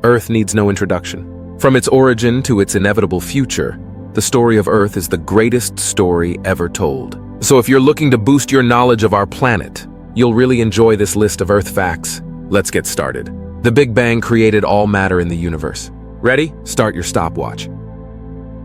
Earth needs no introduction. From its origin to its inevitable future, the story of Earth is the greatest story ever told. So if you're looking to boost your knowledge of our planet, you'll really enjoy this list of Earth facts. Let's get started. The Big Bang created all matter in the universe. Ready? Start your stopwatch.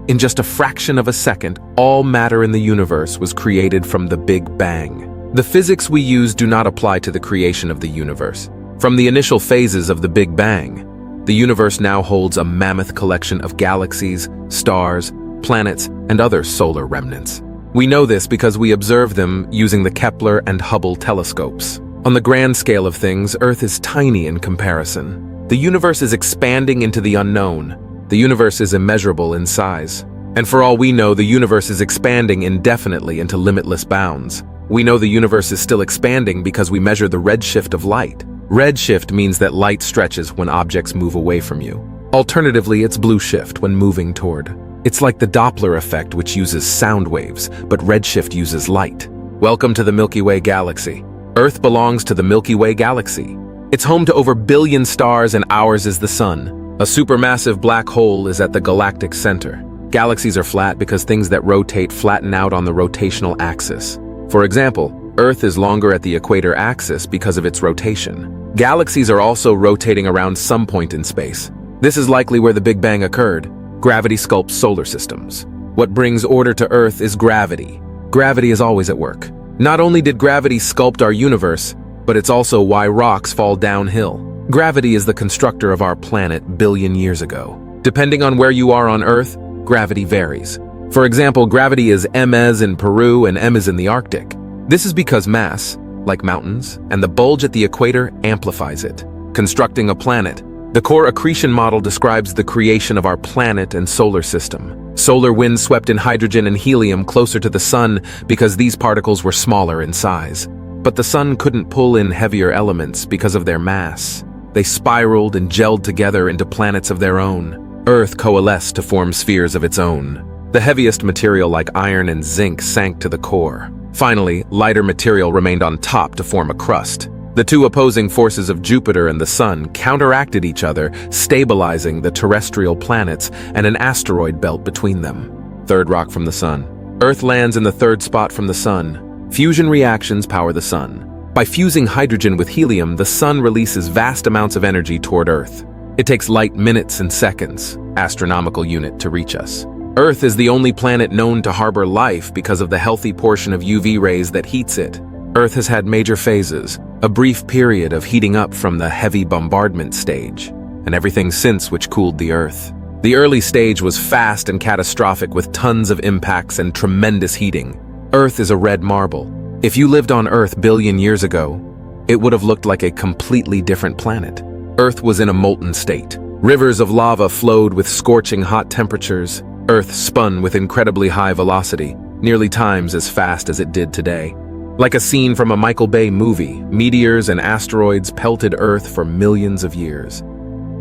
In just a fraction of a second, all matter in the universe was created from the Big Bang. The physics we use do not apply to the creation of the universe. From the initial phases of the Big Bang, the universe now holds a mammoth collection of galaxies, stars, planets, and other solar remnants. We know this because we observe them using the Kepler and Hubble telescopes. On the grand scale of things, Earth is tiny in comparison. The universe is expanding into the unknown. The universe is immeasurable in size. And for all we know, the universe is expanding indefinitely into limitless bounds. We know the universe is still expanding because we measure the redshift of light. Redshift means that light stretches when objects move away from you. Alternatively, it's blue shift when moving toward. It's like the Doppler effect, which uses sound waves, but redshift uses light. Welcome to the Milky Way galaxy. Earth belongs to the Milky Way galaxy. It's home to over a billion stars and ours is the sun. A supermassive black hole is at the galactic center. Galaxies are flat because things that rotate flatten out on the rotational axis. For example, Earth is longer at the equator axis because of its rotation. Galaxies are also rotating around some point in space. This is likely where the Big Bang occurred. Gravity sculpts solar systems. What brings order to Earth is gravity. Gravity is always at work. Not only did gravity sculpt our universe, but it's also why rocks fall downhill. Gravity is the constructor of our planet billion years ago. Depending on where you are on Earth, gravity varies. For example, gravity is Ms in Peru and M is in the Arctic. This is because mass, like mountains, and the bulge at the equator amplifies it, constructing a planet. The core accretion model describes the creation of our planet and solar system. Solar winds swept in hydrogen and helium closer to the sun because these particles were smaller in size. But the sun couldn't pull in heavier elements because of their mass. They spiraled and gelled together into planets of their own. Earth coalesced to form spheres of its own. The heaviest material like iron and zinc sank to the core. Finally, lighter material remained on top to form a crust. The two opposing forces of Jupiter and the Sun counteracted each other, stabilizing the terrestrial planets and an asteroid belt between them. Third rock from the Sun. Earth lands in the third spot from the Sun. Fusion reactions power the Sun. By fusing hydrogen with helium, the Sun releases vast amounts of energy toward Earth. It takes light minutes and seconds, astronomical unit, to reach us. Earth is the only planet known to harbor life because of the healthy portion of UV rays that heats it. Earth has had major phases, a brief period of heating up from the heavy bombardment stage, and everything since which cooled the Earth. The early stage was fast and catastrophic with tons of impacts and tremendous heating. Earth is a red marble. If you lived on Earth billion years ago, it would have looked like a completely different planet. Earth was in a molten state. Rivers of lava flowed with scorching hot temperatures. Earth spun with incredibly high velocity, nearly times as fast as it did today. Like a scene from a Michael Bay movie, meteors and asteroids pelted Earth for millions of years.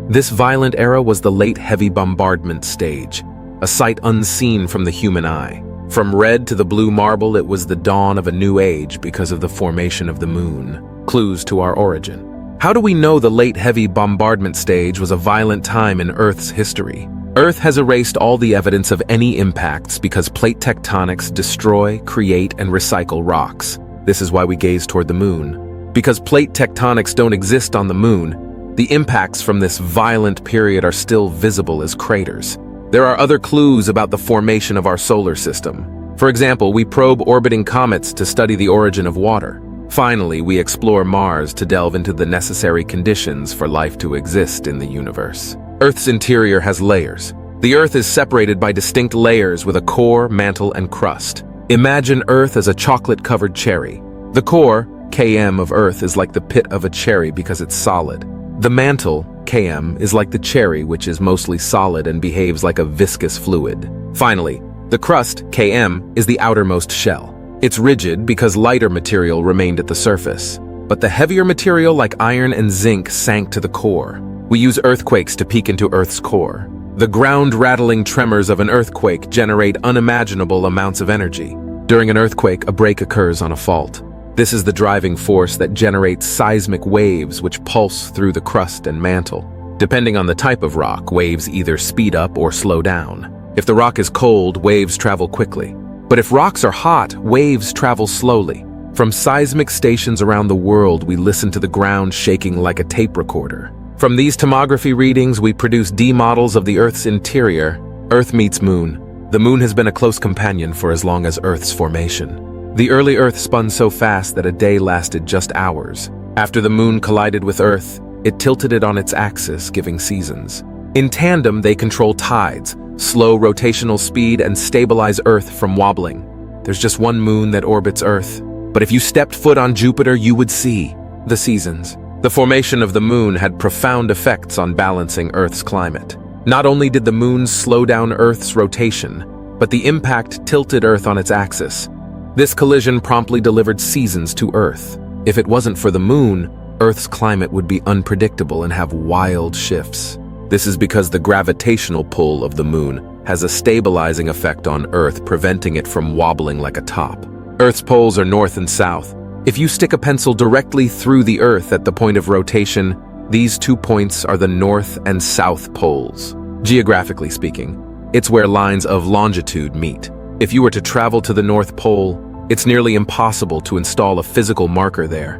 This violent era was the late heavy bombardment stage, a sight unseen from the human eye. From red to the blue marble, it was the dawn of a new age because of the formation of the moon, clues to our origin. How do we know the late heavy bombardment stage was a violent time in Earth's history? Earth has erased all the evidence of any impacts because plate tectonics destroy, create, and recycle rocks. This is why we gaze toward the moon. Because plate tectonics don't exist on the moon, the impacts from this violent period are still visible as craters. There are other clues about the formation of our solar system. For example, we probe orbiting comets to study the origin of water. Finally, we explore Mars to delve into the necessary conditions for life to exist in the universe. Earth's interior has layers. The Earth is separated by distinct layers with a core, mantle, and crust. Imagine Earth as a chocolate-covered cherry. The core, km of Earth, is like the pit of a cherry because it's solid. The mantle, km, is like the cherry, which is mostly solid and behaves like a viscous fluid. Finally, the crust, km, is the outermost shell. It's rigid because lighter material remained at the surface. But the heavier material like iron and zinc sank to the core. We use earthquakes to peek into Earth's core. The ground-rattling tremors of an earthquake generate unimaginable amounts of energy. During an earthquake, a break occurs on a fault. This is the driving force that generates seismic waves which pulse through the crust and mantle. Depending on the type of rock, waves either speed up or slow down. If the rock is cold, waves travel quickly. But if rocks are hot, waves travel slowly. From seismic stations around the world, we listen to the ground shaking like a tape recorder. From these tomography readings, we produce D-models of the Earth's interior. Earth meets Moon. The Moon has been a close companion for as long as Earth's formation. The early Earth spun so fast that a day lasted just hours. After the Moon collided with Earth, it tilted it on its axis, giving seasons. In tandem, they control tides, slow rotational speed, and stabilize Earth from wobbling. There's just one moon that orbits Earth, but if you stepped foot on Jupiter, you would see the seasons. The formation of the moon had profound effects on balancing Earth's climate. Not only did the moon slow down Earth's rotation, but the impact tilted Earth on its axis. This collision promptly delivered seasons to Earth. If it wasn't for the moon, Earth's climate would be unpredictable and have wild shifts. This is because the gravitational pull of the moon has a stabilizing effect on Earth, preventing it from wobbling like a top. Earth's poles are north and south. If you stick a pencil directly through the Earth at the point of rotation, these 2 points are the north and south poles. Geographically speaking, it's where lines of longitude meet. If you were to travel to the North Pole, it's nearly impossible to install a physical marker there.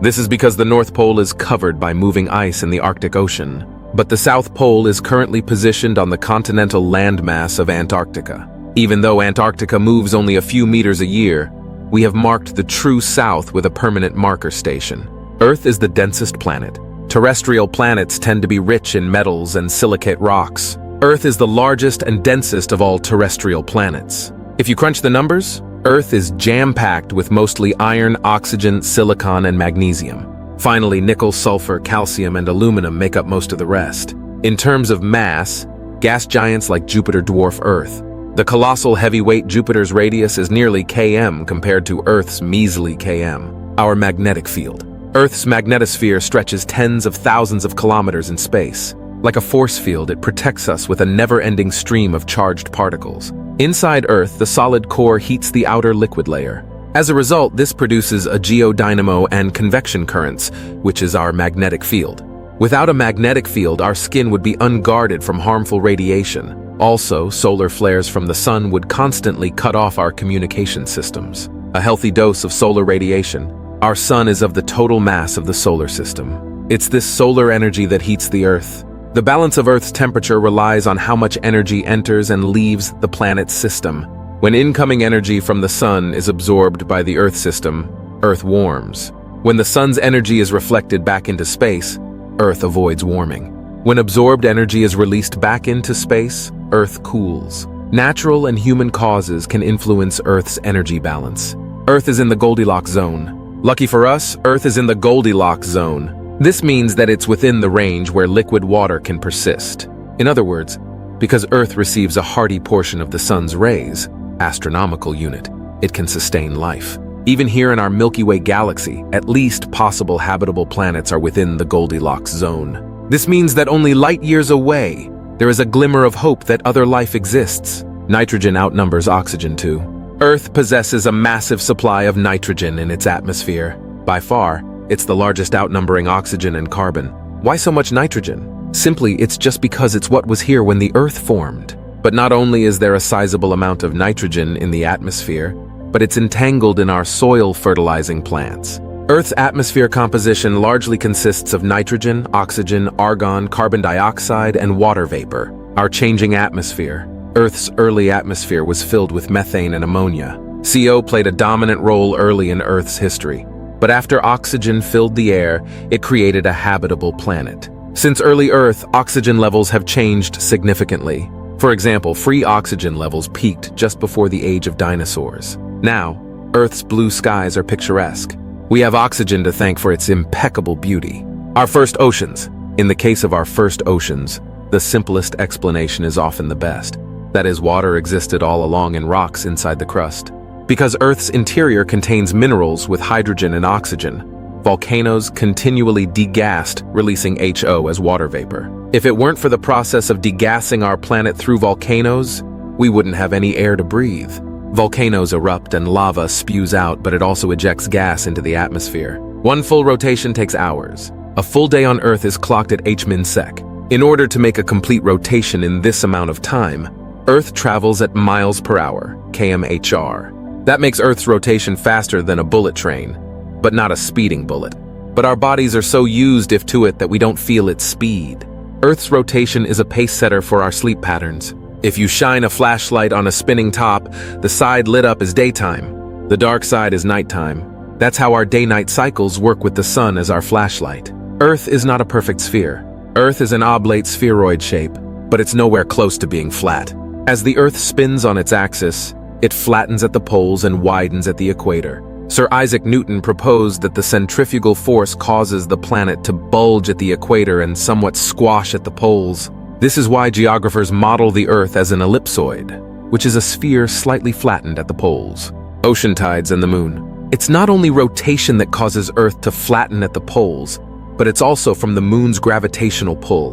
This is because the North Pole is covered by moving ice in the Arctic Ocean, but the South Pole is currently positioned on the continental landmass of Antarctica. Even though Antarctica moves only a few meters a year, we have marked the true south with a permanent marker station. Earth is the densest planet. Terrestrial planets tend to be rich in metals and silicate rocks. Earth is the largest and densest of all terrestrial planets. If you crunch the numbers, Earth is jam-packed with mostly iron, oxygen, silicon, and magnesium. Finally, nickel, sulfur, calcium, and aluminum make up most of the rest. In terms of mass, gas giants like Jupiter dwarf Earth. The colossal heavyweight Jupiter's radius is nearly km compared to Earth's measly km. Our magnetic field. Earth's magnetosphere stretches tens of thousands of kilometers in space. Like a force field, it protects us with a never-ending stream of charged particles. Inside Earth, the solid core heats the outer liquid layer. As a result, this produces a geodynamo and convection currents, which is our magnetic field. Without a magnetic field, our skin would be unguarded from harmful radiation. Also, solar flares from the sun would constantly cut off our communication systems. A healthy dose of solar radiation. Our sun is of the total mass of the solar system. It's this solar energy that heats the Earth. The balance of Earth's temperature relies on how much energy enters and leaves the planet's system. When incoming energy from the sun is absorbed by the Earth system, Earth warms. When the sun's energy is reflected back into space, Earth avoids warming. When absorbed energy is released back into space, Earth cools. Natural and human causes can influence Earth's energy balance. Earth is in the Goldilocks zone. Lucky for us, Earth is in the Goldilocks zone. This means that it's within the range where liquid water can persist. In other words, because Earth receives a hearty portion of the sun's rays, astronomical unit, it can sustain life. Even here in our Milky Way galaxy, at least possible habitable planets are within the Goldilocks zone. This means that only light years away, there is a glimmer of hope that other life exists. Nitrogen outnumbers oxygen too. Earth possesses a massive supply of nitrogen in its atmosphere. By far, it's the largest outnumbering oxygen and carbon. Why so much nitrogen? Simply, it's just because it's what was here when the Earth formed. But not only is there a sizable amount of nitrogen in the atmosphere, but it's entangled in our soil fertilizing plants. Earth's atmosphere composition largely consists of nitrogen, oxygen, argon, carbon dioxide, and water vapor. Our changing atmosphere. Earth's early atmosphere was filled with methane and ammonia. CO played a dominant role early in Earth's history. But after oxygen filled the air, it created a habitable planet. Since early Earth, oxygen levels have changed significantly. For example, free oxygen levels peaked just before the age of dinosaurs. Now, Earth's blue skies are picturesque. We have oxygen to thank for its impeccable beauty. Our first oceans. In the case of our first oceans, the simplest explanation is often the best. That is, water existed all along in rocks inside the crust. Because Earth's interior contains minerals with hydrogen and oxygen, volcanoes continually degassed, releasing HO as water vapor. If it weren't for the process of degassing our planet through volcanoes, we wouldn't have any air to breathe. Volcanoes erupt and lava spews out, but it also ejects gas into the atmosphere. One full rotation takes hours. A full day on Earth is clocked at h-min sec. In order to make a complete rotation in this amount of time, Earth travels at miles per hour, km/h. That makes Earth's rotation faster than a bullet train, but not a speeding bullet. But our bodies are so used to it that we don't feel its speed. Earth's rotation is a pace setter for our sleep patterns. If you shine a flashlight on a spinning top, the side lit up is daytime. The dark side is nighttime. That's how our day-night cycles work with the sun as our flashlight. Earth is not a perfect sphere. Earth is an oblate spheroid shape, but it's nowhere close to being flat. As the Earth spins on its axis, it flattens at the poles and widens at the equator. Sir Isaac Newton proposed that the centrifugal force causes the planet to bulge at the equator and somewhat squash at the poles. This is why geographers model the Earth as an ellipsoid, which is a sphere slightly flattened at the poles. Ocean tides and the moon. It's not only rotation that causes Earth to flatten at the poles, but it's also from the moon's gravitational pull.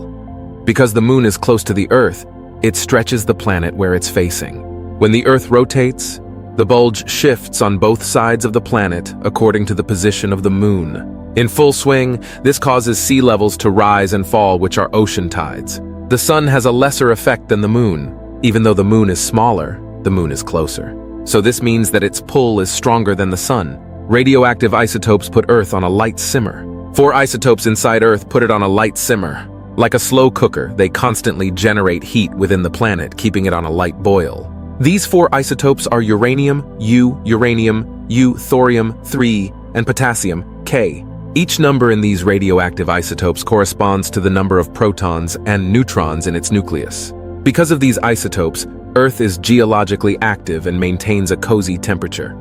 Because the moon is close to the Earth, it stretches the planet where it's facing. When the Earth rotates, the bulge shifts on both sides of the planet according to the position of the moon. In full swing, this causes sea levels to rise and fall, which are ocean tides. The sun has a lesser effect than the moon. Even though the moon is smaller, the moon is closer. So this means that its pull is stronger than the sun. Radioactive isotopes put Earth on a light simmer. 4 isotopes inside Earth put it on a light simmer. Like a slow cooker, they constantly generate heat within the planet, keeping it on a light boil. These 4 isotopes are uranium, U, thorium-3, and potassium, K. Each number in these radioactive isotopes corresponds to the number of protons and neutrons in its nucleus. Because of these isotopes, Earth is geologically active and maintains a cozy temperature.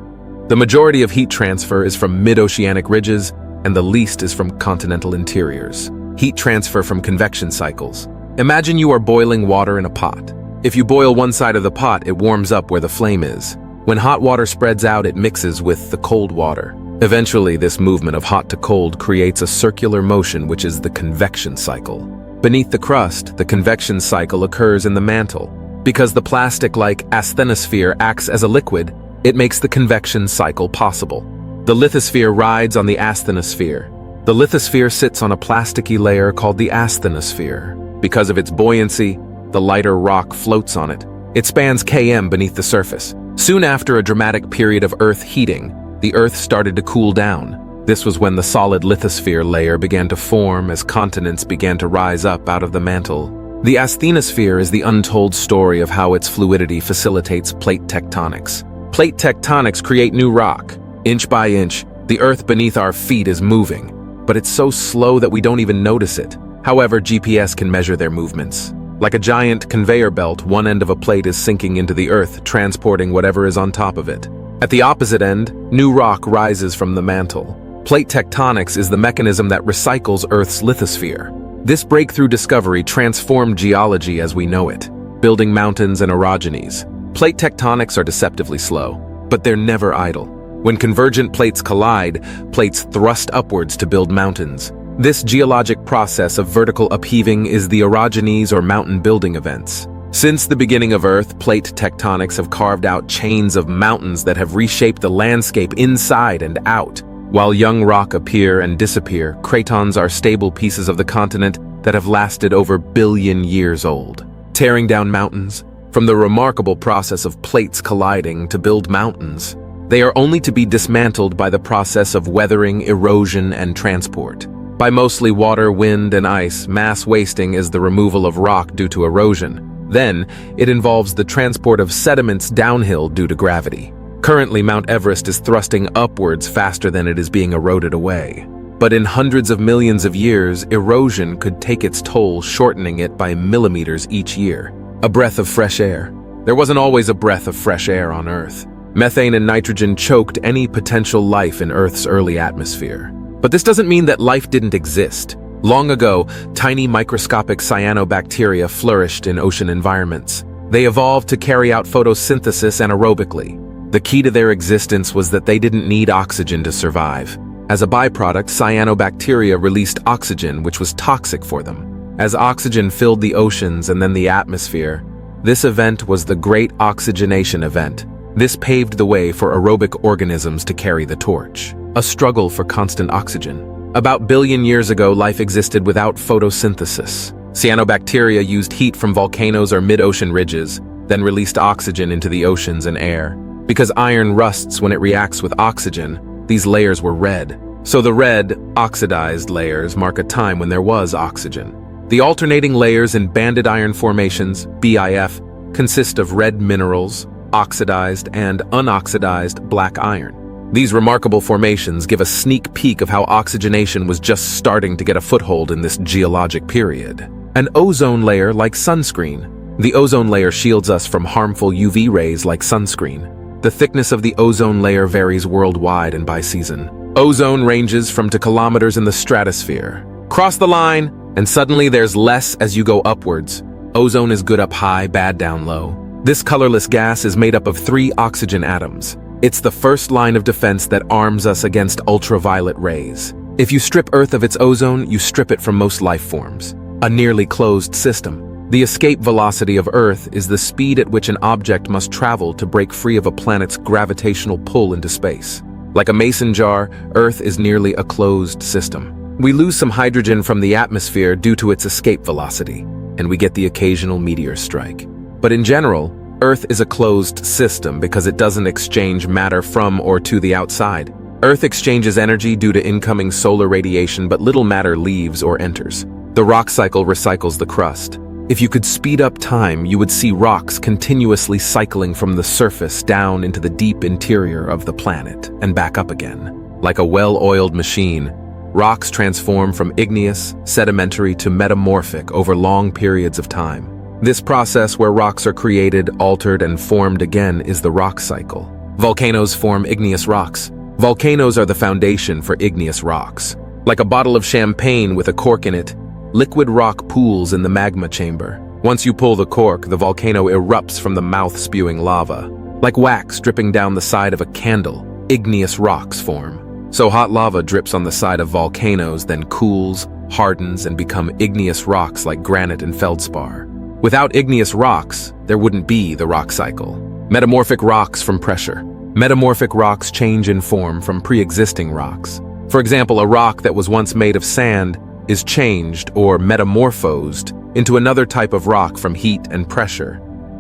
The majority of heat transfer is from mid-oceanic ridges, and the least is from continental interiors. Heat transfer from convection cycles. Imagine you are boiling water in a pot. If you boil one side of the pot, it warms up where the flame is. When hot water spreads out, it mixes with the cold water. Eventually, this movement of hot to cold creates a circular motion, which is the convection cycle. Beneath the crust, the convection cycle occurs in the mantle. Because the plastic-like asthenosphere acts as a liquid, it makes the convection cycle possible. The lithosphere rides on the asthenosphere. The lithosphere sits on a plasticky layer called the asthenosphere. Because of its buoyancy, the lighter rock floats on it. It spans km beneath the surface. Soon after a dramatic period of Earth heating, the Earth started to cool down. This was when the solid lithosphere layer began to form as continents began to rise up out of the mantle. The asthenosphere is the untold story of how its fluidity facilitates plate tectonics. Plate tectonics create new rock. Inch by inch, the Earth beneath our feet is moving, but it's so slow that we don't even notice it. However, GPS can measure their movements. Like a giant conveyor belt, one end of a plate is sinking into the Earth, transporting whatever is on top of it. At the opposite end, new rock rises from the mantle. Plate tectonics is the mechanism that recycles Earth's lithosphere. This breakthrough discovery transformed geology as we know it, building mountains and orogenies. Plate tectonics are deceptively slow, but they're never idle. When convergent plates collide, plates thrust upwards to build mountains. This geologic process of vertical upheaving is the orogenies or mountain building events. Since the beginning of Earth, plate tectonics have carved out chains of mountains that have reshaped the landscape inside and out. While young rock appear and disappear, cratons are stable pieces of the continent that have lasted over billion years old. Tearing down mountains, from the remarkable process of plates colliding to build mountains, they are only to be dismantled by the process of weathering, erosion, and transport. By mostly water, wind, and ice, mass wasting is the removal of rock due to erosion. Then, it involves the transport of sediments downhill due to gravity. Currently, Mount Everest is thrusting upwards faster than it is being eroded away. But in hundreds of millions of years, erosion could take its toll, shortening it by millimeters each year. A breath of fresh air. There wasn't always a breath of fresh air on Earth. Methane and nitrogen choked any potential life in Earth's early atmosphere. But this doesn't mean that life didn't exist. Long ago, tiny microscopic cyanobacteria flourished in ocean environments. They evolved to carry out photosynthesis anaerobically. The key to their existence was that they didn't need oxygen to survive. As a byproduct, cyanobacteria released oxygen, which was toxic for them. As oxygen filled the oceans and then the atmosphere, this event was the Great Oxygenation Event. This paved the way for aerobic organisms to carry the torch. A struggle for constant oxygen. About a billion years ago, life existed without photosynthesis. Cyanobacteria used heat from volcanoes or mid-ocean ridges, then released oxygen into the oceans and air. Because iron rusts when it reacts with oxygen, these layers were red. So the red, oxidized layers mark a time when there was oxygen. The alternating layers in banded iron formations, BIF, consist of red minerals, oxidized and unoxidized black iron. These remarkable formations give a sneak peek of how oxygenation was just starting to get a foothold in this geologic period. An ozone layer like sunscreen. The ozone layer shields us from harmful UV rays like sunscreen. The thickness of the ozone layer varies worldwide and by season. Ozone ranges from to kilometers in the stratosphere. Cross the line, and suddenly there's less as you go upwards. Ozone is good up high, bad down low. This colorless gas is made up of 3 oxygen atoms. It's the first line of defense that arms us against ultraviolet rays. If you strip Earth of its ozone, you strip it from most life forms. A nearly closed system. The escape velocity of Earth is the speed at which an object must travel to break free of a planet's gravitational pull into space. Like a mason jar, Earth is nearly a closed system. We lose some hydrogen from the atmosphere due to its escape velocity, and we get the occasional meteor strike. But in general, Earth is a closed system because it doesn't exchange matter from or to the outside. Earth exchanges energy due to incoming solar radiation, but little matter leaves or enters. The rock cycle recycles the crust. If you could speed up time, you would see rocks continuously cycling from the surface down into the deep interior of the planet and back up again. Like a well-oiled machine, rocks transform from igneous, sedimentary to metamorphic over long periods of time. This process where rocks are created, altered, and formed again is the rock cycle. Volcanoes form igneous rocks. Volcanoes are the foundation for igneous rocks. Like a bottle of champagne with a cork in it, liquid rock pools in the magma chamber. Once you pull the cork, the volcano erupts from the mouth spewing lava. Like wax dripping down the side of a candle, igneous rocks form. So hot lava drips on the side of volcanoes, then cools, hardens, and become igneous rocks like granite and feldspar. Without igneous rocks, there wouldn't be the rock cycle. Metamorphic rocks from pressure. Metamorphic rocks change in form from pre-existing rocks. For example, a rock that was once made of sand is changed or metamorphosed into another type of rock from heat and pressure.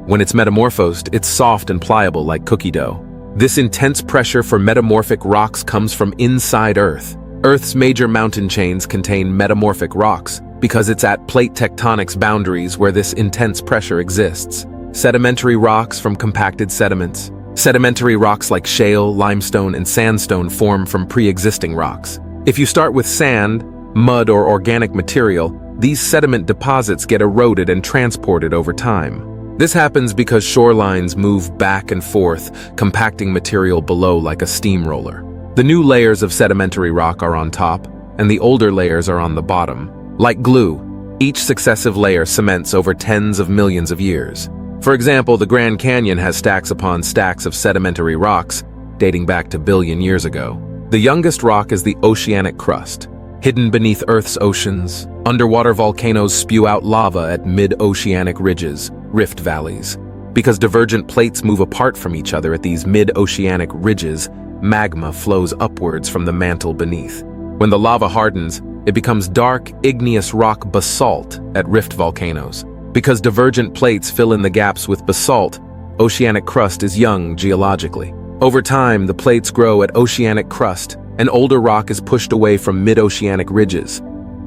When it's metamorphosed, it's soft and pliable like cookie dough. This intense pressure for metamorphic rocks comes from inside Earth. Earth's major mountain chains contain metamorphic rocks because it's at plate tectonics boundaries where this intense pressure exists. Sedimentary rocks from compacted sediments. Sedimentary rocks like shale, limestone, and sandstone form from pre-existing rocks. If you start with sand, mud, or organic material, these sediment deposits get eroded and transported over time. This happens because shorelines move back and forth, compacting material below like a steamroller. The new layers of sedimentary rock are on top, and the older layers are on the bottom. Like glue, each successive layer cements over tens of millions of years. For example, the Grand Canyon has stacks upon stacks of sedimentary rocks dating back to billion years ago. The youngest rock is the oceanic crust. Hidden beneath Earth's oceans, underwater volcanoes spew out lava at mid-oceanic ridges, rift valleys. Because divergent plates move apart from each other at these mid-oceanic ridges, magma flows upwards from the mantle beneath. When the lava hardens, it becomes dark, igneous rock basalt at rift volcanoes. Because divergent plates fill in the gaps with basalt, oceanic crust is young geologically. Over time, the plates grow at oceanic crust, and older rock is pushed away from mid-oceanic ridges.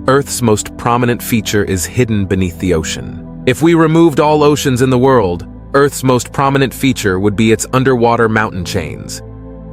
Earth's most prominent feature is hidden beneath the ocean. If we removed all oceans in the world, Earth's most prominent feature would be its underwater mountain chains.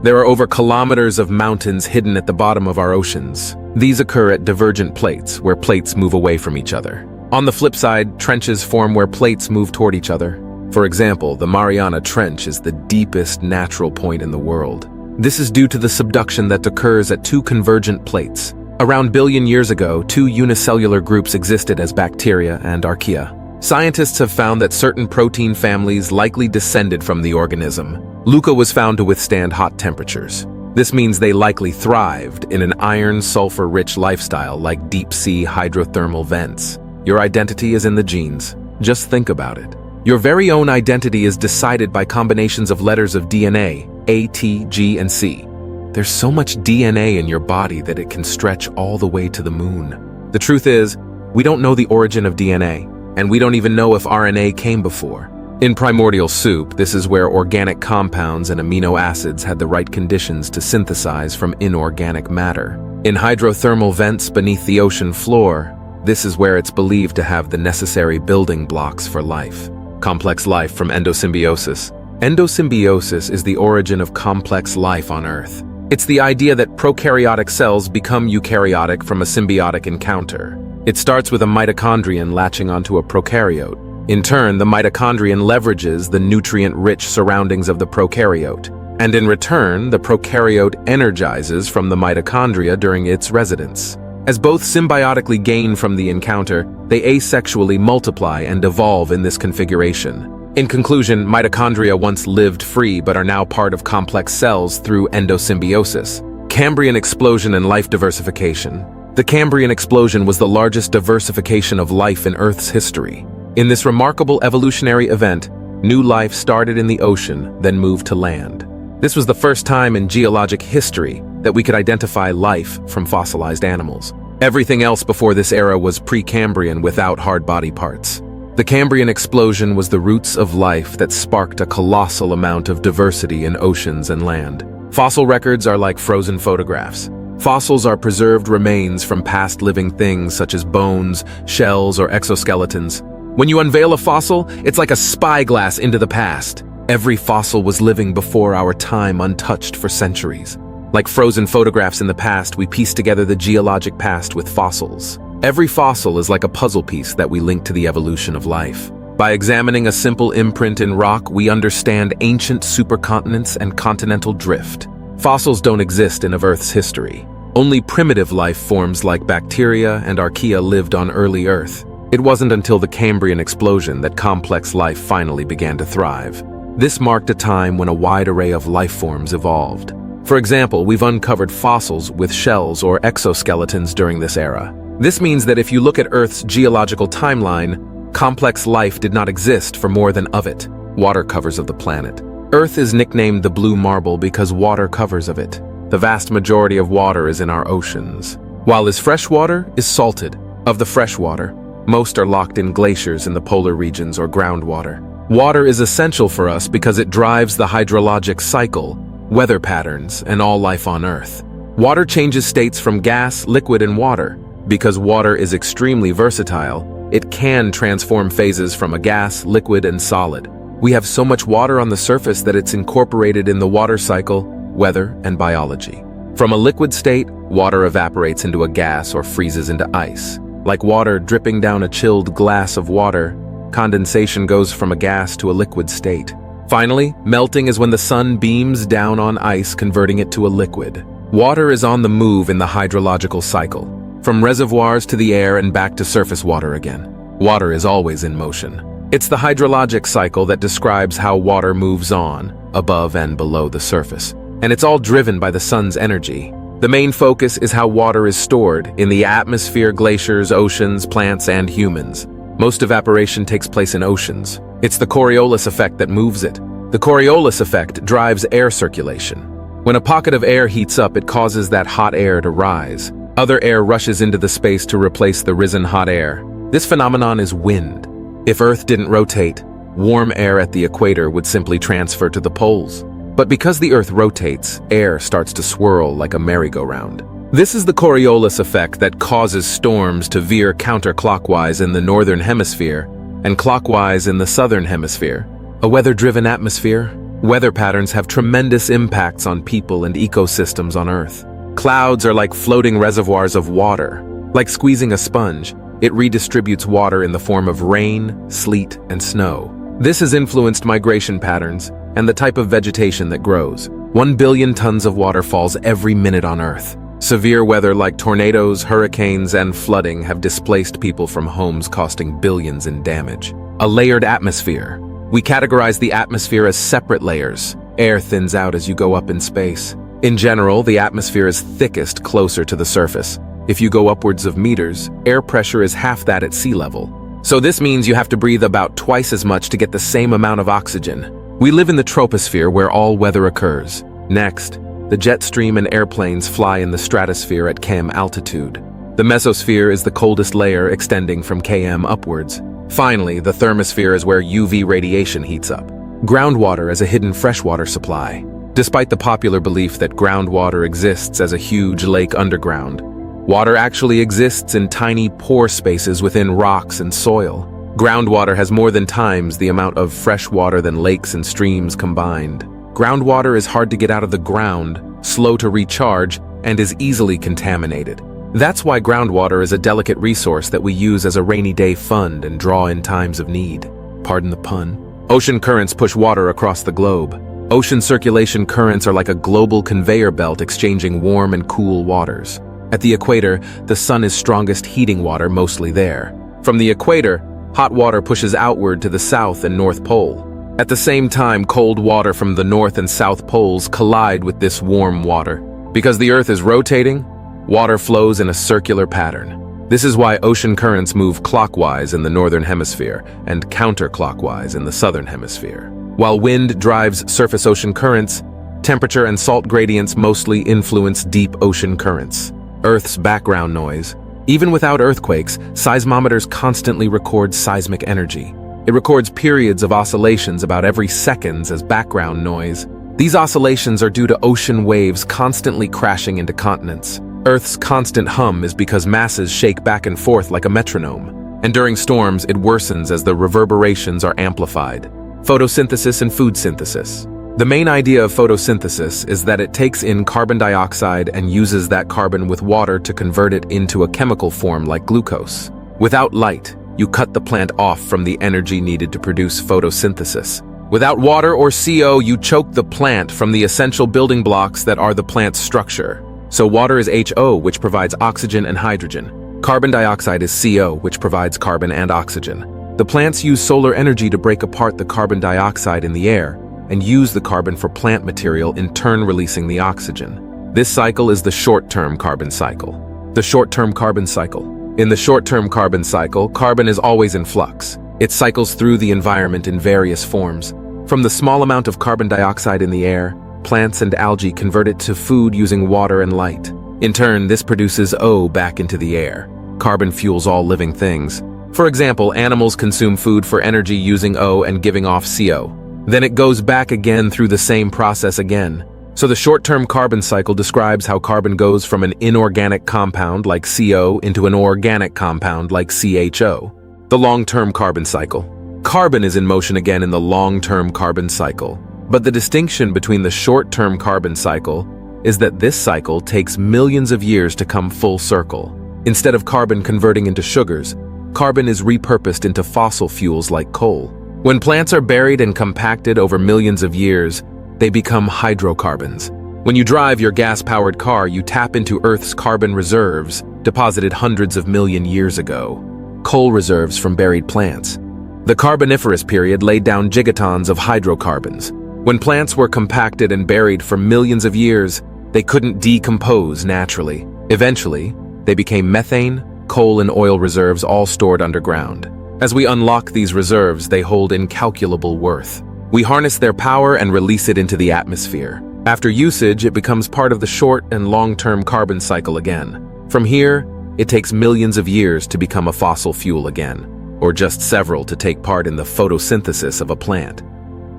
There are over kilometers of mountains hidden at the bottom of our oceans. These occur at divergent plates, where plates move away from each other. On the flip side, trenches form where plates move toward each other. For example, the Mariana Trench is the deepest natural point in the world. This is due to the subduction that occurs at 2 convergent plates. Around a billion years ago, 2 unicellular groups existed as bacteria and archaea. Scientists have found that certain protein families likely descended from the organism. Leuca was found to withstand hot temperatures. This means they likely thrived in an iron-sulfur-rich lifestyle like deep-sea hydrothermal vents. Your identity is in the genes. Just think about it. Your very own identity is decided by combinations of letters of DNA, A, T, G, and C. There's so much DNA in your body that it can stretch all the way to the moon. The truth is, We don't know the origin of DNA, and we don't even know if RNA came before. In primordial soup, this is where organic compounds and amino acids had the right conditions to synthesize from inorganic matter. In hydrothermal vents beneath the ocean floor, this is where it's believed to have the necessary building blocks for life. Complex life from endosymbiosis. Endosymbiosis is the origin of complex life on Earth. It's the idea that prokaryotic cells become eukaryotic from a symbiotic encounter. It starts with a mitochondrion latching onto a prokaryote. In turn, the mitochondrion leverages the nutrient-rich surroundings of the prokaryote. And in return, the prokaryote energizes from the mitochondria during its residence. As both symbiotically gain from the encounter, they asexually multiply and evolve in this configuration. In conclusion, mitochondria once lived free but are now part of complex cells through endosymbiosis. Cambrian explosion and life diversification. The Cambrian explosion was the largest diversification of life in Earth's history. In this remarkable evolutionary event, new life started in the ocean, then moved to land. This was the first time in geologic history that we could identify life from fossilized animals. Everything else before this era was pre-Cambrian without hard body parts. The Cambrian explosion was the roots of life that sparked a colossal amount of diversity in oceans and land. Fossil records are like frozen photographs. Fossils are preserved remains from past living things such as bones, shells, or exoskeletons. When you unveil a fossil, it's like a spyglass into the past. Every fossil was living before our time, untouched for centuries. Like frozen photographs in the past, we piece together the geologic past with fossils. Every fossil is like a puzzle piece that we link to the evolution of life. By examining a simple imprint in rock, we understand ancient supercontinents and continental drift. Fossils don't exist in Earth's history. Only primitive life forms like bacteria and archaea lived on early Earth. It wasn't until the Cambrian explosion that complex life finally began to thrive. This marked a time when a wide array of life forms evolved. For example, we've uncovered fossils with shells or exoskeletons during this era. This means that if you look at Earth's geological timeline, complex life did not exist for more than of it, water covers of the planet. Earth is nicknamed the blue marble because water covers of it. The vast majority of water is in our oceans. While is fresh water is salted. Of the fresh water, most are locked in glaciers in the polar regions or groundwater. Water is essential for us because it drives the hydrologic cycle, weather patterns, and all life on Earth. Water changes states from gas, liquid, and water. Because water is extremely versatile, it can transform phases from a gas, liquid, and solid. We have so much water on the surface that it's incorporated in the water cycle, weather, and biology. From a liquid state, water evaporates into a gas or freezes into ice. Like water dripping down a chilled glass of water, condensation goes from a gas to a liquid state. Finally, melting is when the sun beams down on ice, converting it to a liquid. Water is on the move in the hydrological cycle, from reservoirs to the air and back to surface water again. Water is always in motion. It's the hydrologic cycle that describes how water moves on, above and below the surface. And it's all driven by the sun's energy. The main focus is how water is stored in the atmosphere, glaciers, oceans, plants, and humans. Most evaporation takes place in oceans. It's the Coriolis effect that moves it. The Coriolis effect drives air circulation. When a pocket of air heats up, it causes that hot air to rise. Other air rushes into the space to replace the risen hot air. This phenomenon is wind. If Earth didn't rotate, warm air at the equator would simply transfer to the poles. But because the Earth rotates, air starts to swirl like a merry-go-round. This is the Coriolis effect that causes storms to veer counterclockwise in the northern hemisphere and clockwise in the southern hemisphere. A weather-driven atmosphere, weather patterns have tremendous impacts on people and ecosystems on Earth. Clouds are like floating reservoirs of water. Like squeezing a sponge, it redistributes water in the form of rain, sleet, and snow. This has influenced migration patterns and the type of vegetation that grows. 1 billion tons of water falls every minute on Earth. Severe weather like tornadoes, hurricanes, and flooding have displaced people from homes, costing billions in damage. A layered atmosphere. We categorize the atmosphere as separate layers. Air thins out as you go up in space. In general, the atmosphere is thickest closer to the surface. If you go upwards of meters, air pressure is half that at sea level. So this means you have to breathe about twice as much to get the same amount of oxygen. We live in the troposphere where all weather occurs. Next, the jet stream and airplanes fly in the stratosphere at Cam altitude. The mesosphere is the coldest layer extending from km upwards. Finally, the thermosphere is where UV radiation heats up. Groundwater as a hidden freshwater supply. Despite the popular belief that groundwater exists as a huge lake underground, water actually exists in tiny pore spaces within rocks and soil. Groundwater has more than times the amount of fresh water than lakes and streams combined. Groundwater is hard to get out of the ground, slow to recharge, and is easily contaminated. That's why groundwater is a delicate resource that we use as a rainy day fund and draw in times of need. Pardon the pun. Ocean currents push water across the globe. Ocean circulation currents are like a global conveyor belt exchanging warm and cool waters. At the equator, the sun is strongest heating water mostly there. From the equator, hot water pushes outward to the south and north pole. At the same time, cold water from the north and south poles collide with this warm water. Because the Earth is rotating, water flows in a circular pattern. This is why ocean currents move clockwise in the northern hemisphere and counterclockwise in the southern hemisphere. While wind drives surface ocean currents, temperature and salt gradients mostly influence deep ocean currents. Earth's background noise. Even without earthquakes, seismometers constantly record seismic energy. It records periods of oscillations about every second as background noise. These oscillations are due to ocean waves constantly crashing into continents. Earth's constant hum is because masses shake back and forth like a metronome. And during storms, it worsens as the reverberations are amplified. Photosynthesis and food synthesis. The main idea of photosynthesis is that it takes in carbon dioxide and uses that carbon with water to convert it into a chemical form like glucose. Without light, you cut the plant off from the energy needed to produce photosynthesis. Without water or CO, you choke the plant from the essential building blocks that are the plant's structure. So water is HO, which provides oxygen and hydrogen. Carbon dioxide is CO, which provides carbon and oxygen. The plants use solar energy to break apart the carbon dioxide in the air and use the carbon for plant material, in turn releasing the oxygen. This cycle is the short-term carbon cycle. The short-term carbon cycle. In the short-term carbon cycle, carbon is always in flux. It cycles through the environment in various forms. From the small amount of carbon dioxide in the air, plants and algae convert it to food using water and light. In turn, this produces O back into the air. Carbon fuels all living things. For example, animals consume food for energy using O and giving off CO. Then it goes back again through the same process again. So the short-term carbon cycle describes how carbon goes from an inorganic compound like CO into an organic compound like CHO. The long-term carbon cycle. Carbon is in motion again in the long-term carbon cycle. But the distinction between the short-term carbon cycle is that this cycle takes millions of years to come full circle. Instead of carbon converting into sugars, carbon is repurposed into fossil fuels like coal. When plants are buried and compacted over millions of years, they become hydrocarbons. When you drive your gas-powered car, you tap into Earth's carbon reserves, deposited hundreds of million years ago. Coal reserves from buried plants. The Carboniferous period laid down gigatons of hydrocarbons. When plants were compacted and buried for millions of years, they couldn't decompose naturally. Eventually, they became methane, coal, and oil reserves all stored underground. As we unlock these reserves, they hold incalculable worth. We harness their power and release it into the atmosphere. After usage, it becomes part of the short and long-term carbon cycle again. From here, it takes millions of years to become a fossil fuel again, or just several to take part in the photosynthesis of a plant.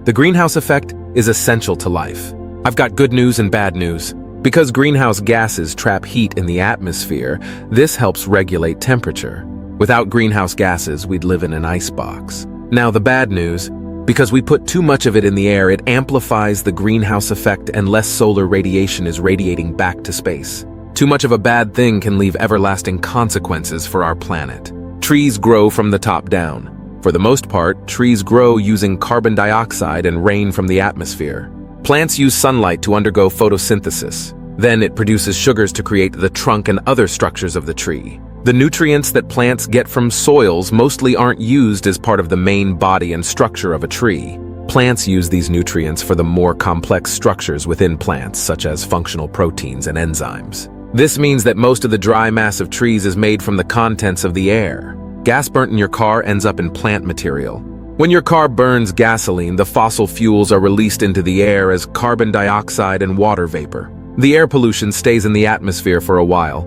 The greenhouse effect is essential to life. I've got good news and bad news. Because greenhouse gases trap heat in the atmosphere, this helps regulate temperature. Without greenhouse gases, we'd live in an icebox. Now the bad news, because we put too much of it in the air, it amplifies the greenhouse effect and less solar radiation is radiating back to space. Too much of a bad thing can leave everlasting consequences for our planet. Trees grow from the top down. For the most part, trees grow using carbon dioxide and rain from the atmosphere. Plants use sunlight to undergo photosynthesis. Then it produces sugars to create the trunk and other structures of the tree. The nutrients that plants get from soils mostly aren't used as part of the main body and structure of a tree. Plants use these nutrients for the more complex structures within plants, such as functional proteins and enzymes. This means that most of the dry mass of trees is made from the contents of the air. Gas burnt in your car ends up in plant material. When your car burns gasoline, the fossil fuels are released into the air as carbon dioxide and water vapor. The air pollution stays in the atmosphere for a while,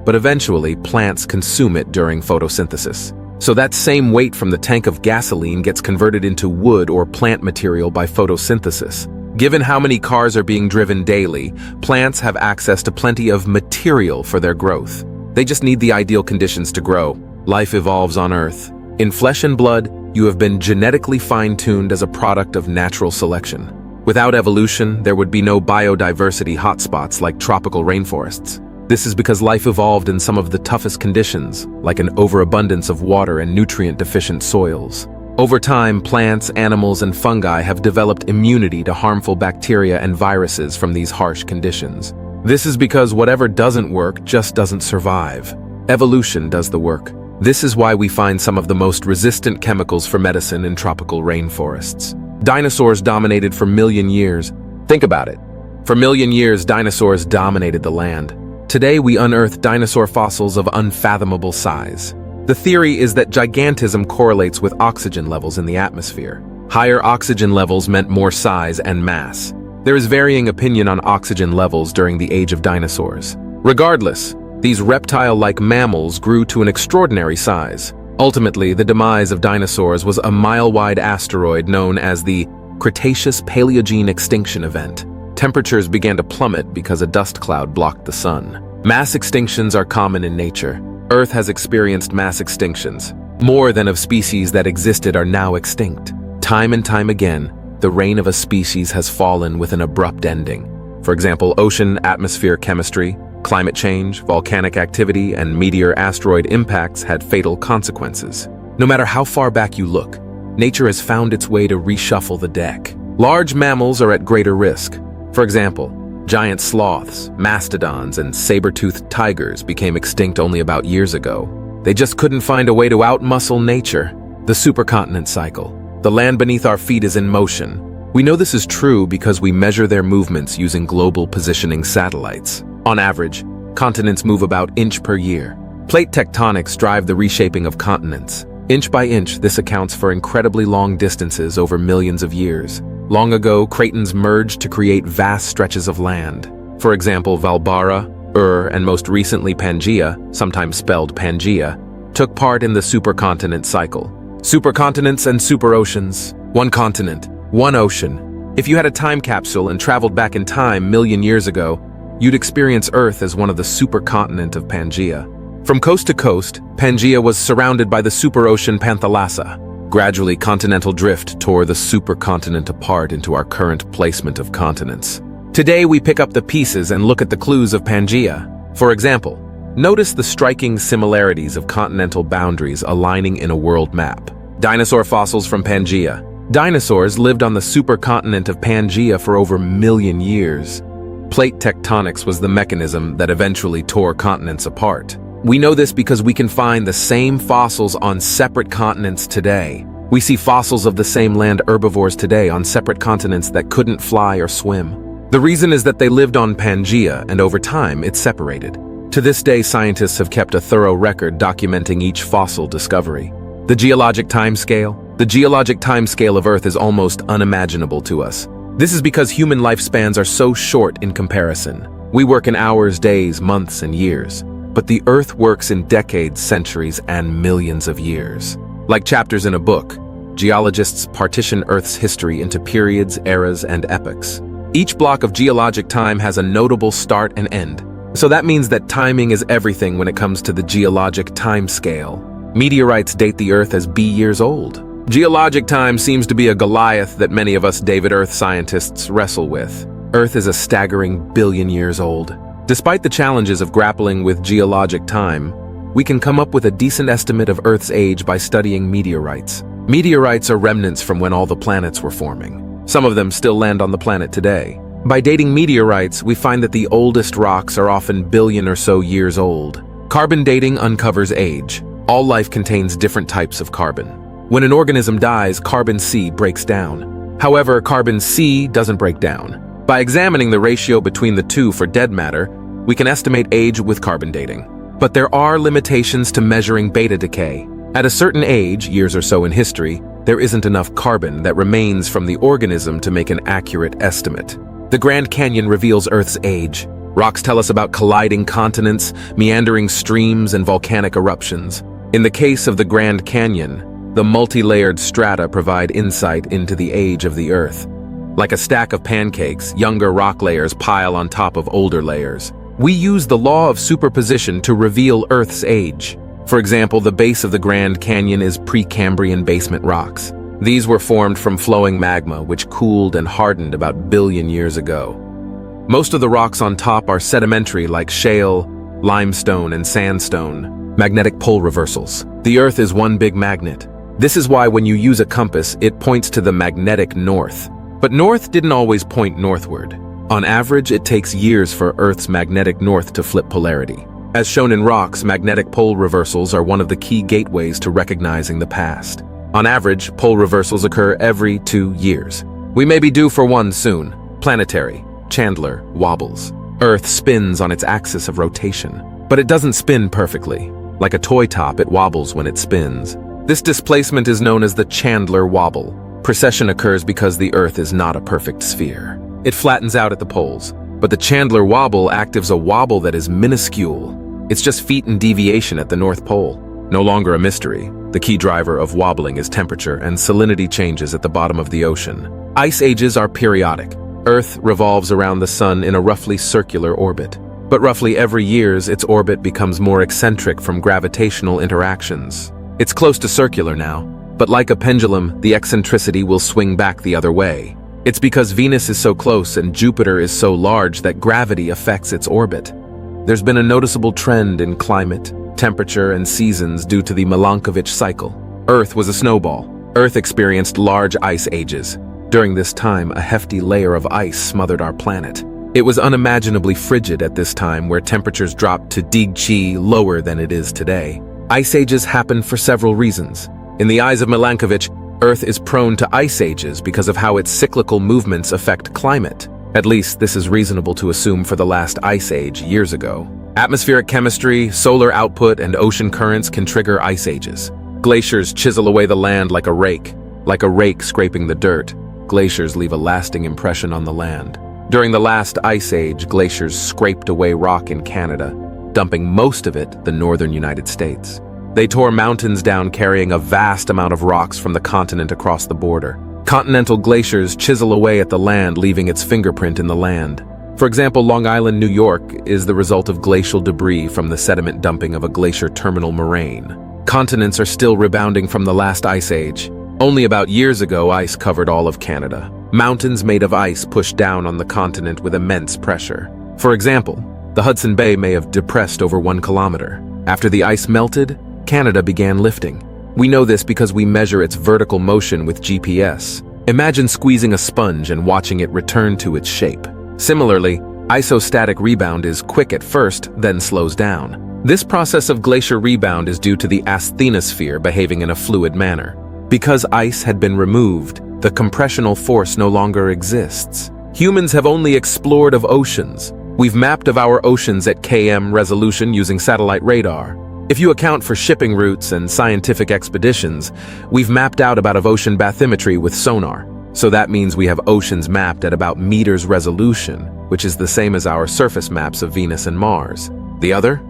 but eventually plants consume it during photosynthesis. So that same weight from the tank of gasoline gets converted into wood or plant material by photosynthesis. Given how many cars are being driven daily, plants have access to plenty of material for their growth. They just need the ideal conditions to grow. Life evolves on Earth. In flesh and blood, you have been genetically fine-tuned as a product of natural selection. Without evolution, there would be no biodiversity hotspots like tropical rainforests. This is because life evolved in some of the toughest conditions, like an overabundance of water and nutrient-deficient soils. Over time, plants, animals, and fungi have developed immunity to harmful bacteria and viruses from these harsh conditions. This is because whatever doesn't work just doesn't survive. Evolution does the work. This is why we find some of the most resistant chemicals for medicine in tropical rainforests. Dinosaurs dominated for million years. Think about it. For million years, dinosaurs dominated the land. Today, we unearth dinosaur fossils of unfathomable size. The theory is that gigantism correlates with oxygen levels in the atmosphere. Higher oxygen levels meant more size and mass. There is varying opinion on oxygen levels during the age of dinosaurs. Regardless, these reptile-like mammals grew to an extraordinary size. Ultimately, the demise of dinosaurs was a mile-wide asteroid known as the Cretaceous-Paleogene extinction event. Temperatures began to plummet because a dust cloud blocked the sun. Mass extinctions are common in nature. Earth has experienced mass extinctions. More than of species that existed are now extinct. Time and time again, the reign of a species has fallen with an abrupt ending. For example, ocean-atmosphere chemistry, climate change, volcanic activity, and meteor-asteroid impacts had fatal consequences. No matter how far back you look, nature has found its way to reshuffle the deck. Large mammals are at greater risk. For example, giant sloths, mastodons, and saber-toothed tigers became extinct only about years ago. They just couldn't find a way to outmuscle nature. The supercontinent cycle. The land beneath our feet is in motion. We know this is true because we measure their movements using global positioning satellites. On average, continents move about inch per year. Plate tectonics drive the reshaping of continents. Inch by inch, this accounts for incredibly long distances over millions of years. Long ago, cratons merged to create vast stretches of land. For example, Valbara, and most recently Pangaea, sometimes spelled Pangaea, took part in the supercontinent cycle. Supercontinents and superoceans. One continent, one ocean. If you had a time capsule and traveled back in time million years ago, you'd experience Earth as one of the supercontinent of Pangaea. From coast to coast, Pangaea was surrounded by the superocean Panthalassa. Gradually, continental drift tore the supercontinent apart into our current placement of continents. Today, we pick up the pieces and look at the clues of Pangaea. For example, notice the striking similarities of continental boundaries aligning in a world map. Dinosaur fossils from Pangaea. Dinosaurs lived on the supercontinent of Pangaea for over a million years. Plate tectonics was the mechanism that eventually tore continents apart. We know this because we can find the same fossils on separate continents today. We see fossils of the same land herbivores today on separate continents that couldn't fly or swim. The reason is that they lived on Pangaea, and over time it separated. To this day, scientists have kept a thorough record documenting each fossil discovery. The geologic timescale. The geologic timescale of Earth is almost unimaginable to us. This is because human lifespans are so short in comparison. We work in hours, days, months, and years. But the Earth works in decades, centuries, and millions of years. Like chapters in a book, geologists partition Earth's history into periods, eras, and epochs. Each block of geologic time has a notable start and end. So that means that timing is everything when it comes to the geologic time scale. Meteorites date the Earth as B years old. Geologic time seems to be a Goliath that many of us David Earth scientists wrestle with. Earth is a staggering billion years old. Despite the challenges of grappling with geologic time, we can come up with a decent estimate of Earth's age by studying meteorites. Meteorites are remnants from when all the planets were forming. Some of them still land on the planet today. By dating meteorites, we find that the oldest rocks are often billion or so years old. Carbon dating uncovers age. All life contains different types of carbon. When an organism dies, carbon C breaks down. However, carbon C doesn't break down. By examining the ratio between the two for dead matter, we can estimate age with carbon dating. But there are limitations to measuring beta decay. At a certain age, years or so in history, there isn't enough carbon that remains from the organism to make an accurate estimate. The Grand Canyon reveals Earth's age. Rocks tell us about colliding continents, meandering streams, and volcanic eruptions. In the case of the Grand Canyon, the multi-layered strata provide insight into the age of the Earth. Like a stack of pancakes, younger rock layers pile on top of older layers. We use the law of superposition to reveal Earth's age. For example, the base of the Grand Canyon is pre-Cambrian basement rocks. These were formed from flowing magma, which cooled and hardened about billion years ago. Most of the rocks on top are sedimentary, like shale, limestone, and sandstone. Magnetic pole reversals. The Earth is one big magnet. This is why when you use a compass, it points to the magnetic north. But north didn't always point northward. On average, it takes years for Earth's magnetic north to flip polarity. As shown in rocks, magnetic pole reversals are one of the key gateways to recognizing the past. On average, pole reversals occur every 2 years. We may be due for one soon. Planetary. Chandler wobbles. Earth spins on its axis of rotation. But it doesn't spin perfectly. Like a toy top, it wobbles when it spins. This displacement is known as the Chandler wobble. Precession occurs because the Earth is not a perfect sphere. It flattens out at the poles. But the Chandler wobble activates a wobble that is minuscule. It's just feet in deviation at the North Pole. No longer a mystery. The key driver of wobbling is temperature and salinity changes at the bottom of the ocean. Ice ages are periodic. Earth revolves around the Sun in a roughly circular orbit. But roughly every year, its orbit becomes more eccentric from gravitational interactions. It's close to circular now, but like a pendulum, the eccentricity will swing back the other way. It's because Venus is so close and Jupiter is so large that gravity affects its orbit. There's been a noticeable trend in climate, temperature, and seasons due to the Milankovitch cycle. Earth was a snowball. Earth experienced large ice ages. During this time, a hefty layer of ice smothered our planet. It was unimaginably frigid at this time, where temperatures dropped to dig-chi lower than it is today. Ice ages happen for several reasons. In the eyes of Milankovitch, Earth is prone to ice ages because of how its cyclical movements affect climate. At least this is reasonable to assume for the last ice age years ago. Atmospheric chemistry, solar output, and ocean currents can trigger ice ages. Glaciers chisel away the land like a rake. Like a rake scraping the dirt, glaciers leave a lasting impression on the land. During the last ice age, glaciers scraped away rock in Canada, dumping most of it the northern United States. They tore mountains down, carrying a vast amount of rocks from the continent across the border. Continental glaciers chisel away at the land, leaving its fingerprint in the land. For example, Long Island, New York, is the result of glacial debris from the sediment dumping of a glacier terminal moraine. Continents are still rebounding from the last ice age. Only about years ago, ice covered all of Canada. Mountains made of ice pushed down on the continent with immense pressure. For example, the Hudson Bay may have depressed over 1 kilometer. After the ice melted, Canada began lifting. We know this because we measure its vertical motion with GPS. Imagine squeezing a sponge and watching it return to its shape. Similarly, isostatic rebound is quick at first, then slows down. This process of glacier rebound is due to the asthenosphere behaving in a fluid manner. Because ice had been removed, the compressional force no longer exists. Humans have only explored of oceans. We've mapped of our oceans at km resolution using satellite radar. If you account for shipping routes and scientific expeditions, we've mapped out about of ocean bathymetry with sonar. So that means we have oceans mapped at about meters resolution, which is the same as our surface maps of Venus and Mars. The other?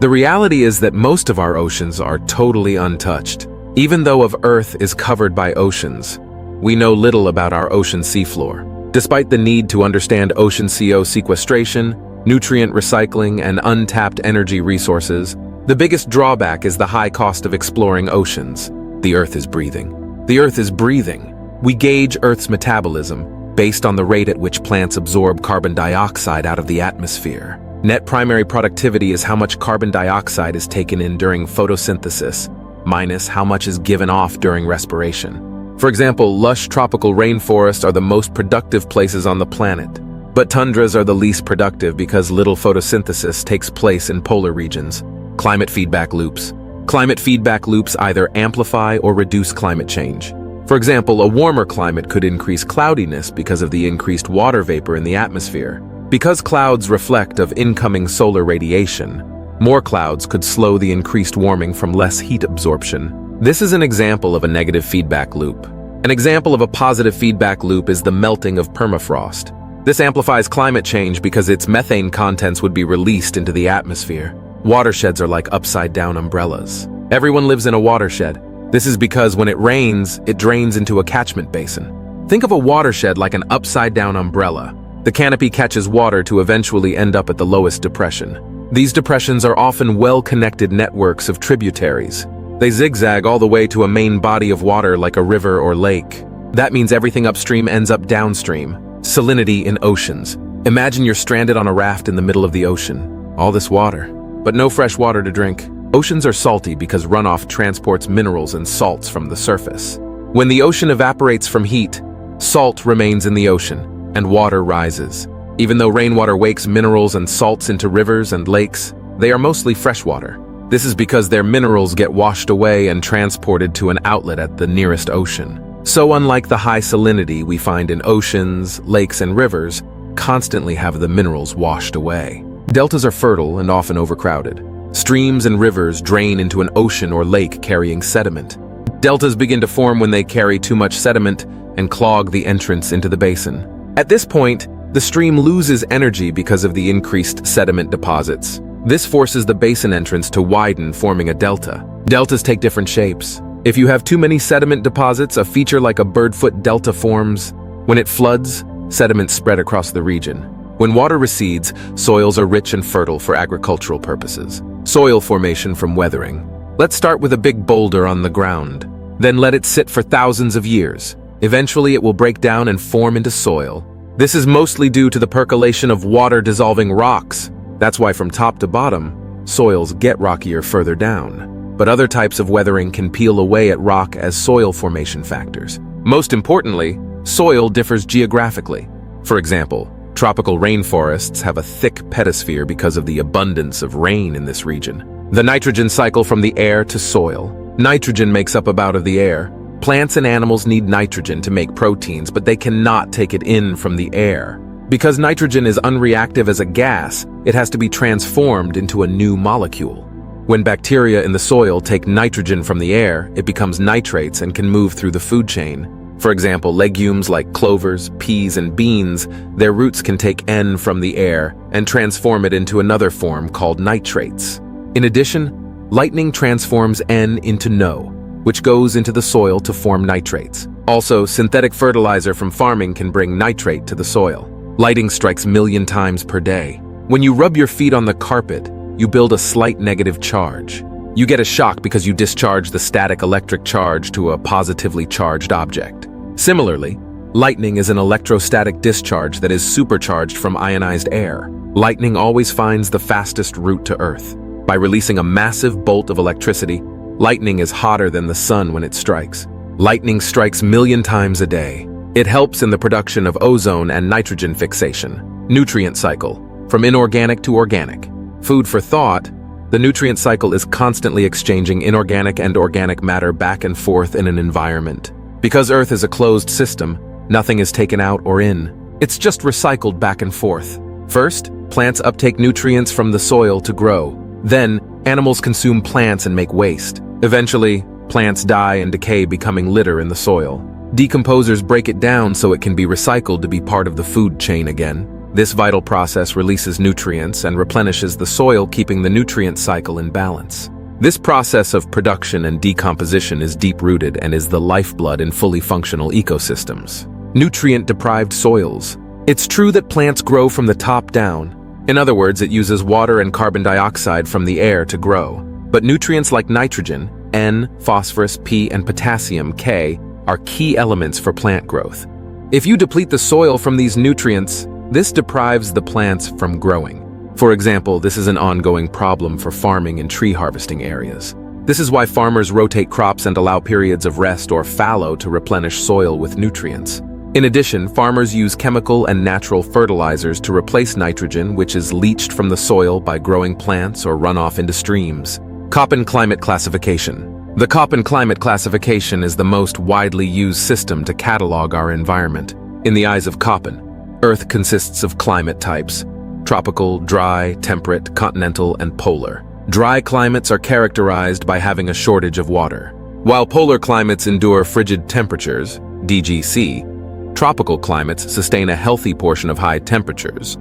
The reality is that most of our oceans are totally untouched. Even though of Earth is covered by oceans, we know little about our ocean seafloor. Despite the need to understand ocean CO sequestration, nutrient recycling, and untapped energy resources, the biggest drawback is the high cost of exploring oceans. The Earth is breathing. The Earth is breathing. We gauge Earth's metabolism based on the rate at which plants absorb carbon dioxide out of the atmosphere. Net primary productivity is how much carbon dioxide is taken in during photosynthesis, minus how much is given off during respiration. For example, lush tropical rainforests are the most productive places on the planet, but tundras are the least productive because little photosynthesis takes place in polar regions. Climate feedback loops. Climate feedback loops either amplify or reduce climate change. For example, a warmer climate could increase cloudiness because of the increased water vapor in the atmosphere. Because clouds reflect of incoming solar radiation, more clouds could slow the increased warming from less heat absorption. This is an example of a negative feedback loop. An example of a positive feedback loop is the melting of permafrost. This amplifies climate change because its methane contents would be released into the atmosphere. Watersheds are like upside-down umbrellas. Everyone lives in a watershed. This is because when it rains, it drains into a catchment basin. Think of a watershed like an upside-down umbrella. The canopy catches water to eventually end up at the lowest depression. These depressions are often well-connected networks of tributaries. They zigzag all the way to a main body of water like a river or lake. That means everything upstream ends up downstream. Salinity in oceans. Imagine you're stranded on a raft in the middle of the ocean. All this water, but no fresh water to drink. Oceans are salty because runoff transports minerals and salts from the surface. When the ocean evaporates from heat, salt remains in the ocean, and water rises. Even though rainwater wakes minerals and salts into rivers and lakes, they are mostly freshwater. This is because their minerals get washed away and transported to an outlet at the nearest ocean. So unlike the high salinity we find in oceans, lakes, and rivers, constantly have the minerals washed away. Deltas are fertile and often overcrowded. Streams and rivers drain into an ocean or lake carrying sediment. Deltas begin to form when they carry too much sediment and clog the entrance into the basin. At this point, the stream loses energy because of the increased sediment deposits. This forces the basin entrance to widen, forming a delta. Deltas take different shapes. If you have too many sediment deposits, a feature like a birdfoot delta forms. When it floods, sediments spread across the region. When water recedes, soils are rich and fertile for agricultural purposes. Soil formation from weathering. Let's start with a big boulder on the ground. Then let it sit for thousands of years. Eventually, it will break down and form into soil. This is mostly due to the percolation of water-dissolving rocks. That's why from top to bottom, soils get rockier further down. But other types of weathering can peel away at rock as soil formation factors. Most importantly, soil differs geographically. For example, tropical rainforests have a thick pedosphere because of the abundance of rain in this region. The nitrogen cycle from the air to soil. Nitrogen makes up about of the air. Plants and animals need nitrogen to make proteins, but they cannot take it in from the air. Because nitrogen is unreactive as a gas, it has to be transformed into a new molecule. When bacteria in the soil take nitrogen from the air, it becomes nitrates and can move through the food chain. For example, legumes like clovers, peas, and beans, their roots can take N from the air and transform it into another form called nitrates. In addition, lightning transforms N into know, which goes into the soil to form nitrates. Also, synthetic fertilizer from farming can bring nitrate to the soil. Lightning strikes million times per day. When you rub your feet on the carpet, you build a slight negative charge. You get a shock because you discharge the static electric charge to a positively charged object. Similarly, lightning is an electrostatic discharge that is supercharged from ionized air. Lightning always finds the fastest route to Earth. By releasing a massive bolt of electricity, lightning is hotter than the sun when it strikes. Lightning strikes million times a day. It helps in the production of ozone and nitrogen fixation. Nutrient cycle, from inorganic to organic. Food for thought, the nutrient cycle is constantly exchanging inorganic and organic matter back and forth in an environment. Because Earth is a closed system, nothing is taken out or in. It's just recycled back and forth. First, plants uptake nutrients from the soil to grow. Then, animals consume plants and make waste. Eventually, plants die and decay, becoming litter in the soil. Decomposers break it down so it can be recycled to be part of the food chain again. This vital process releases nutrients and replenishes the soil, keeping the nutrient cycle in balance. This process of production and decomposition is deep-rooted and is the lifeblood in fully functional ecosystems. Nutrient-deprived soils. It's true that plants grow from the top down. In other words, it uses water and carbon dioxide from the air to grow. But nutrients like nitrogen, N, phosphorus, P, and potassium, K, are key elements for plant growth. If you deplete the soil from these nutrients, this deprives the plants from growing. For example, this is an ongoing problem for farming and tree harvesting areas. This is why farmers rotate crops and allow periods of rest or fallow to replenish soil with nutrients. In addition, farmers use chemical and natural fertilizers to replace nitrogen, which is leached from the soil by growing plants or runoff into streams. Köppen climate classification. The Köppen climate classification is the most widely used system to catalog our environment. In the eyes of Köppen, Earth consists of climate types: tropical, dry, temperate, continental, and polar. Dry climates are characterized by having a shortage of water, while polar climates endure frigid temperatures, DGC. Tropical climates sustain a healthy portion of high temperatures.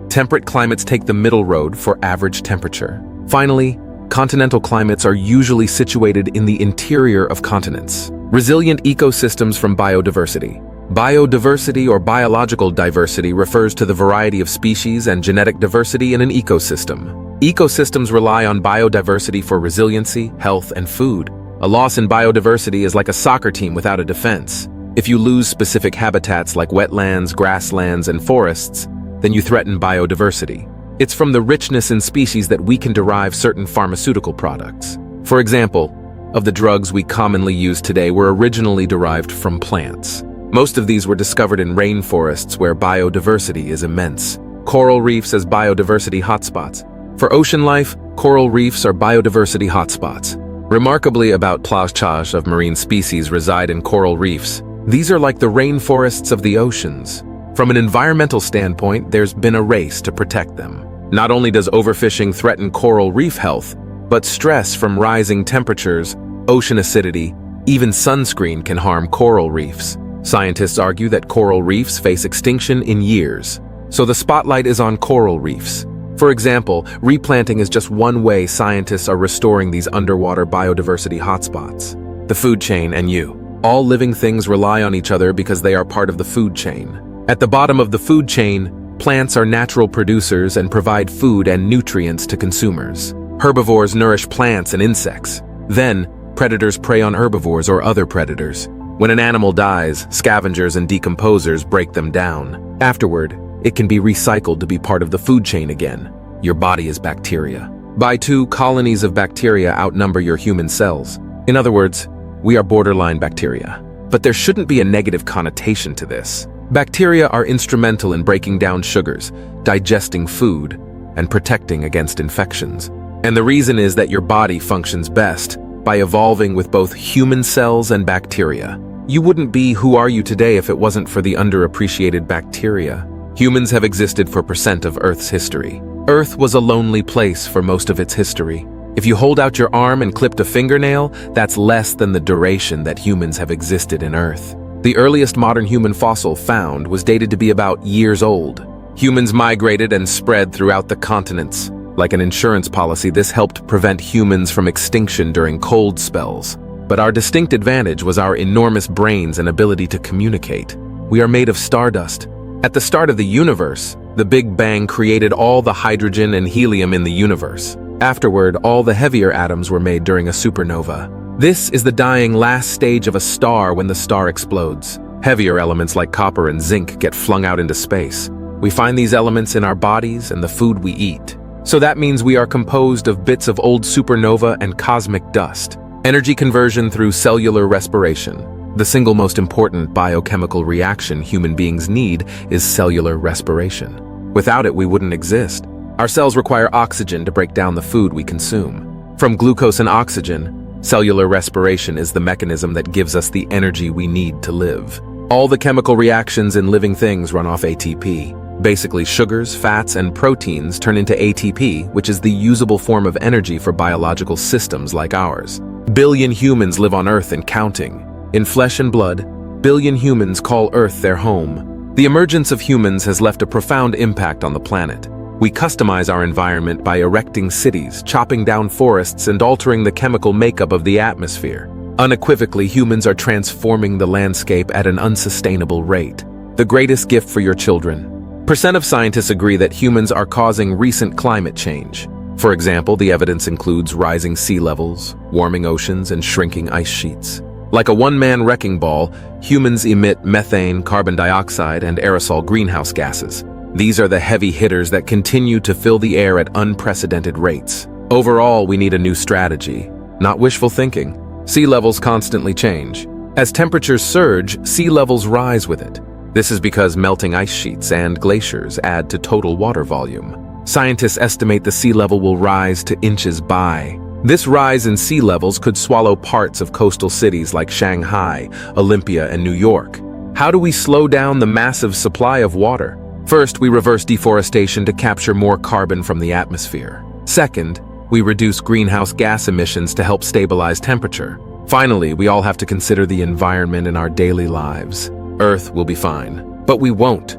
Temperate climates take the middle road for average temperature. Finally, continental climates are usually situated in the interior of continents. Resilient ecosystems from biodiversity. Biodiversity or biological diversity refers to the variety of species and genetic diversity in an ecosystem. Ecosystems rely on biodiversity for resiliency, health, and food. A loss in biodiversity is like a soccer team without a defense. If you lose specific habitats like wetlands, grasslands, and forests, then you threaten biodiversity. It's from the richness in species that we can derive certain pharmaceutical products. For example, of the drugs we commonly use today were originally derived from plants. Most of these were discovered in rainforests where biodiversity is immense. Coral reefs as biodiversity hotspots. For ocean life, coral reefs are biodiversity hotspots. Remarkably, about plage of marine species reside in coral reefs. These are like the rainforests of the oceans. From an environmental standpoint, there's been a race to protect them. Not only does overfishing threaten coral reef health, but stress from rising temperatures, ocean acidity, even sunscreen can harm coral reefs. Scientists argue that coral reefs face extinction in years, so the spotlight is on coral reefs. For example, replanting is just one way scientists are restoring these underwater biodiversity hotspots. The food chain and you. All living things rely on each other because they are part of the food chain. At the bottom of the food chain, plants are natural producers and provide food and nutrients to consumers. Herbivores nourish plants and insects. Then, predators prey on herbivores or other predators. When an animal dies, scavengers and decomposers break them down. Afterward, it can be recycled to be part of the food chain again. Your body is bacteria. By 2, colonies of bacteria outnumber your human cells. In other words, we are borderline bacteria. But there shouldn't be a negative connotation to this. Bacteria are instrumental in breaking down sugars, digesting food, and protecting against infections. And the reason is that your body functions best by evolving with both human cells and bacteria. You wouldn't be who are you today if it wasn't for the underappreciated bacteria. Humans have existed for % of Earth's history. Earth was a lonely place for most of its history. If you hold out your arm and clipped a fingernail, that's less than the duration that humans have existed in Earth. The earliest modern human fossil found was dated to be about years old. Humans migrated and spread throughout the continents. Like an insurance policy, this helped prevent humans from extinction during cold spells. But our distinct advantage was our enormous brains and ability to communicate. We are made of stardust. At the start of the universe, the Big Bang created all the hydrogen and helium in the universe. Afterward, all the heavier atoms were made during a supernova. This is the dying last stage of a star when the star explodes. Heavier elements like copper and zinc get flung out into space. We find these elements in our bodies and the food we eat. So that means we are composed of bits of old supernova and cosmic dust. Energy conversion through cellular respiration. The single most important biochemical reaction human beings need is cellular respiration. Without it, we wouldn't exist. Our cells require oxygen to break down the food we consume. From glucose and oxygen, cellular respiration is the mechanism that gives us the energy we need to live. All the chemical reactions in living things run off ATP. Basically, sugars, fats, and proteins turn into ATP, which is the usable form of energy for biological systems like ours. Billion humans live on Earth and counting. In flesh and blood, billion humans call Earth their home. The emergence of humans has left a profound impact on the planet. We customize our environment by erecting cities, chopping down forests, and altering the chemical makeup of the atmosphere. Unequivocally, humans are transforming the landscape at an unsustainable rate. The greatest gift for your children. % of scientists agree that humans are causing recent climate change. For example, the evidence includes rising sea levels, warming oceans, and shrinking ice sheets. Like a one-man wrecking ball, humans emit methane, carbon dioxide, and aerosol greenhouse gases. These are the heavy hitters that continue to fill the air at unprecedented rates. Overall, we need a new strategy, not wishful thinking. Sea levels constantly change. As temperatures surge, sea levels rise with it. This is because melting ice sheets and glaciers add to total water volume. Scientists estimate the sea level will rise to inches by. This rise in sea levels could swallow parts of coastal cities like Shanghai, Olympia, and New York. How do we slow down the massive supply of water? First, we reverse deforestation to capture more carbon from the atmosphere. Second, we reduce greenhouse gas emissions to help stabilize temperature. Finally, we all have to consider the environment in our daily lives. Earth will be fine. But we won't.